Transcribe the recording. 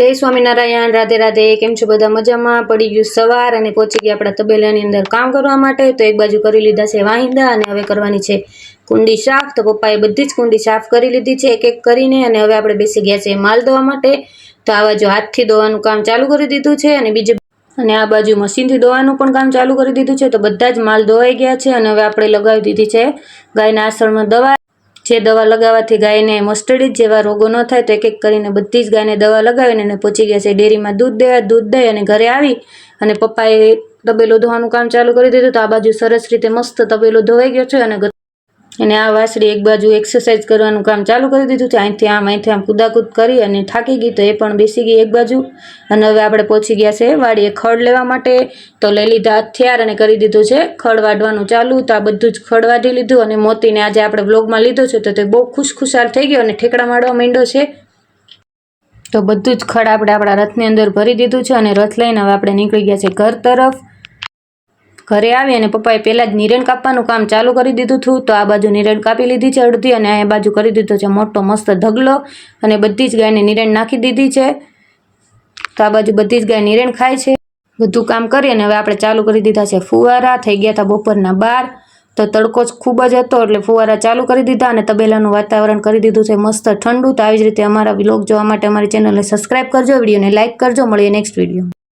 जय स्वामीनारायण। राधे राधे। केम छो बधा? मजामां? पड़ी गयुं सवार अने पहोंची गया आपणा तबेलानी अंदर काम करवा माटे। तो एक बाजू करी लीधा छे वाहिंदा अने हवे करवानी छे कुंडी साफ। तो पप्पाए बधी ज कुंडी साफ करी लीधी छे एक एक करीने अने हवे आपणे बेसी गया छे माल धोवा माटे। तो आ बाजू हाथथी धोवानुं काम चालू करी दीधुं छे अने बीजे अने आ बाजू मशीनथी धोवानुं पण काम चालू करी दीधुं छे। तो बधा ज माल धोवाई गया छे अने हवे आपणे लगावी दीधी छे गायना आसळमां दवा। जे दवा लगावाथी गायने मस्टडीज जेवा रोगो न थाय तो एक एक करीने बधी ज गायने दवा लगावीने पहोंची गया छे डेरीमां दूध देवा। दूध दई अने घरे आवी अने पप्पाए तबेलो धोवानुं काम चालू करी दीधुं। तो आ बाजू सरस रीते मस्त तबेलो धोवाई गयो छे अने आ वासળી एक बाजू एक्सरसाइज करवानुं काम चालू करी दीधुं छे। અહીંથી આમ કૂદાકૂદ કરી અને થાકી ગઈ તો એ પણ બેસી ગઈ એક બાજુ। અને હવે આપણે પહોંચી ગયા છે વાડીએ ખડ લેવા માટે। તો લઈ લીધા હથિયાર અને કરી દીધું છે ખડ વાઢવાનું ચાલુ। તો આ બધું જ ખડ વાઢી લીધું અને મોતીને આજે આપણે વ્લોગમાં લીધો છે તો તે બહુ ખુશખુશાલ થઈ ગયો અને ઠેકડા મારવા માંડ્યો છે। તો બધું જ ખડ આપણે આપણા રથની અંદર ભરી દીધું છે અને રથ લઈને હવે આપણે નીકળી ગયા છે ઘર તરફ। घरे आवी अने पप्पाए पहला ज निरण कापवानुं काम चालू करी दीधुं थुं। तो आ बाजू निरण कापी लीधी छे अडधी अने आ बाजू करी दीधो छे मोटो मस्त ढगलो अने बधी ज गायने निरण नाखी दीधी छे। तो आ बाजू बधी ज गाय निरण खाय छे। बधुं काम करी अने हवे आपणे चालू करी दीधा छे फुवारा। थई गया था बपोરના 12। तो तड़को ज खूब ज हतो એટલે फुवारा चालू करी दीधा अने तबेलानुं वातावरण करी दीधुं छे मस्त ठंडू। तो આવી જ રીતે અમારા વ્લોગ જોવા માટે અમારી ચેનલને સબસ્क्राइब करजो, विडियोने लाइक करजो। મળીએ नेक्स्ट विडियो।